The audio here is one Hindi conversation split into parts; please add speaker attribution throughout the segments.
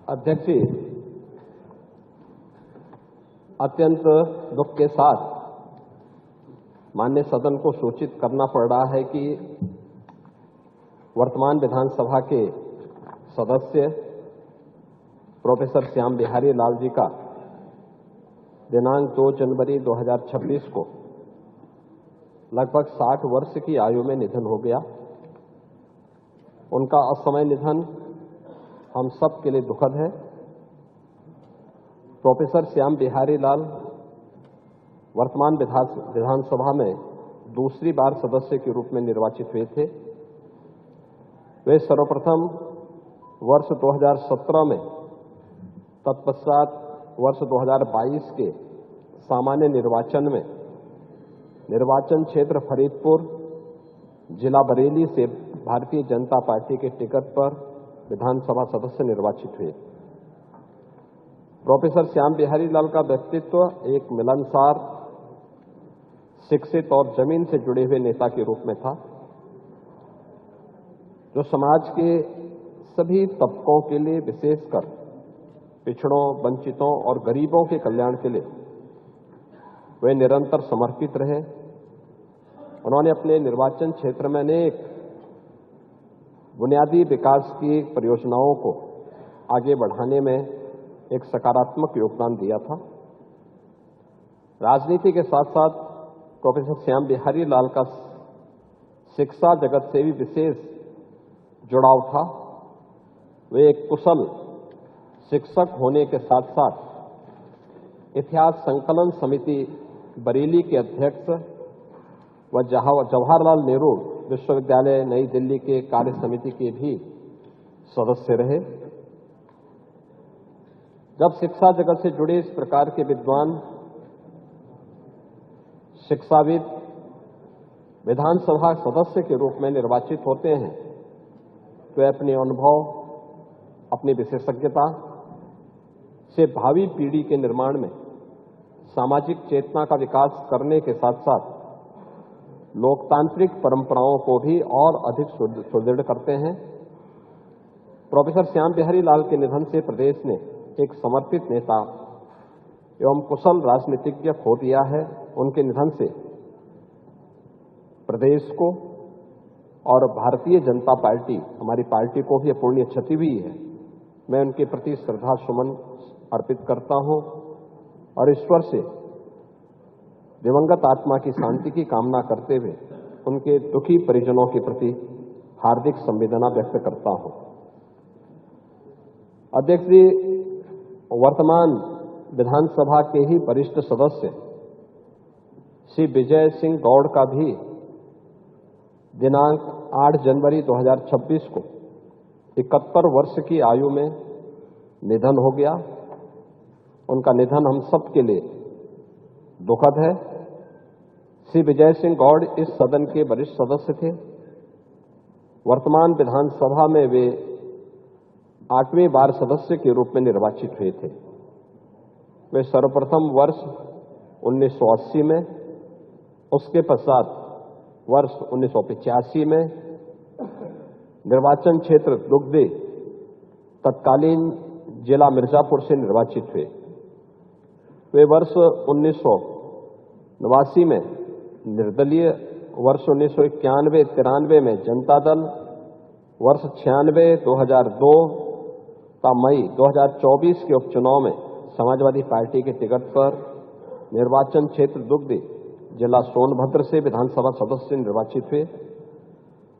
Speaker 1: अध्यक्ष जी, अत्यंत दुख के साथ माननीय सदन को सूचित करना पड़ रहा है कि वर्तमान विधानसभा के सदस्य प्रोफेसर श्याम बिहारी लाल जी का दिनांक 2 जनवरी 2026 को लगभग 60 वर्ष की आयु में निधन हो गया। उनका असमय निधन हम सब के लिए दुखद है। प्रोफेसर श्याम बिहारी लाल वर्तमान विधानसभा में दूसरी बार सदस्य के रूप में निर्वाचित हुए थे। वे सर्वप्रथम वर्ष 2017 में, तत्पश्चात वर्ष 2022 के सामान्य निर्वाचन में निर्वाचन क्षेत्र फरीदपुर, जिला बरेली से भारतीय जनता पार्टी के टिकट पर विधानसभा सदस्य निर्वाचित हुए। प्रोफेसर श्याम बिहारी लाल का व्यक्तित्व एक मिलनसार, शिक्षित और जमीन से जुड़े हुए नेता के रूप में था, जो समाज के सभी तबकों के लिए, विशेषकर पिछड़ों, वंचितों और गरीबों के कल्याण के लिए वे निरंतर समर्पित रहे। उन्होंने अपने निर्वाचन क्षेत्र में अनेक बुनियादी विकास की परियोजनाओं को आगे बढ़ाने में एक सकारात्मक योगदान दिया था। राजनीति के साथ साथ प्रोफेसर श्याम बिहारी लाल का शिक्षा जगत से भी विशेष जुड़ाव था। वे एक कुशल शिक्षक होने के साथ साथ इतिहास संकलन समिति बरेली के अध्यक्ष व जवाहरलाल नेहरू विश्वविद्यालय नई दिल्ली के कार्य समिति के भी सदस्य रहे। जब शिक्षा जगत से जुड़े इस प्रकार के विद्वान, शिक्षाविद विधानसभा सदस्य के रूप में निर्वाचित होते हैं तो अपने अनुभव, अपनी विशेषज्ञता से भावी पीढ़ी के निर्माण में सामाजिक चेतना का विकास करने के साथ साथ लोकतांत्रिक परंपराओं को भी और अधिक सुदृढ़ करते हैं। प्रोफेसर श्याम बिहारी लाल के निधन से प्रदेश ने एक समर्पित नेता एवं कुशल राजनीतिज्ञ खो दिया है। उनके निधन से प्रदेश को और भारतीय जनता पार्टी, हमारी पार्टी को भी अपूरणीय क्षति हुई है। मैं उनके प्रति श्रद्धा सुमन अर्पित करता हूं और ईश्वर से दिवंगत आत्मा की शांति की कामना करते हुए उनके दुखी परिजनों के प्रति हार्दिक संवेदना व्यक्त करता हूं। अध्यक्ष जी, वर्तमान विधानसभा के ही वरिष्ठ सदस्य श्री विजय सिंह गौड़ का भी दिनांक 8 जनवरी 2026 को 71 वर्ष की आयु में निधन हो गया। उनका निधन हम सब के लिए दुखद है। श्री विजय सिंह गौड़ इस सदन के वरिष्ठ सदस्य थे। वर्तमान विधानसभा में वे 8वीं बार सदस्य के रूप में निर्वाचित हुए थे। वे सर्वप्रथम वर्ष 1980 में, उसके पश्चात वर्ष 1985 में निर्वाचन क्षेत्र दुग्धे, तत्कालीन जिला मिर्जापुर से निर्वाचित हुए। वे वर्ष 1989 में निर्दलीय, वर्ष 1991-93 में जनता दल, वर्ष 96-2002 का मई 2024 के उपचुनाव में समाजवादी पार्टी के टिकट पर निर्वाचन क्षेत्र दुग्धे, जिला सोनभद्र से विधानसभा सदस्य निर्वाचित हुए।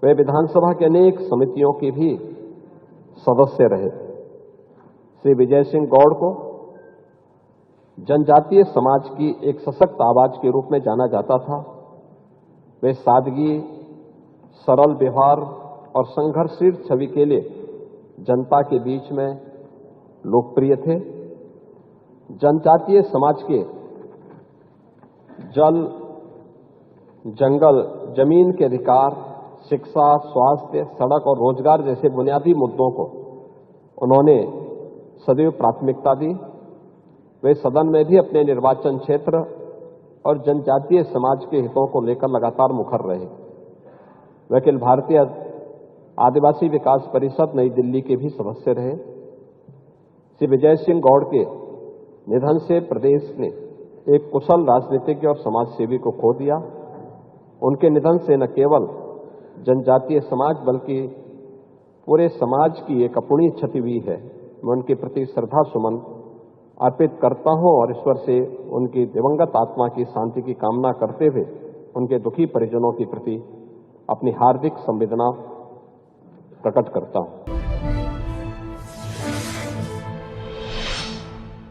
Speaker 1: वे विधानसभा के अनेक समितियों के भी सदस्य रहे। श्री विजय सिंह गौड़ को जनजातीय समाज की एक सशक्त आवाज के रूप में जाना जाता था। वे सादगी, सरल व्यवहार और संघर्षशील छवि के लिए जनता के बीच में लोकप्रिय थे। जनजातीय समाज के जल, जंगल, जमीन के अधिकार, शिक्षा, स्वास्थ्य, सड़क और रोजगार जैसे बुनियादी मुद्दों को उन्होंने सदैव प्राथमिकता दी। वे सदन में भी अपने निर्वाचन क्षेत्र और जनजातीय समाज के हितों को लेकर लगातार मुखर रहे। वे अखिल भारतीय आदिवासी विकास परिषद नई दिल्ली के भी सदस्य रहे। श्री विजय सिंह गौड़ के निधन से प्रदेश ने एक कुशल राजनीतिज्ञ और समाज सेवी को खो दिया। उनके निधन से न केवल जनजातीय समाज बल्कि पूरे समाज की एक अपूर्णीय क्षति हुई है। मैं उनके प्रति श्रद्धा सुमन अर्पित करता हूं और ईश्वर से उनकी दिवंगत आत्मा की शांति की कामना करते हुए उनके दुखी परिजनों के प्रति अपनी हार्दिक संवेदना प्रकट करता हूं।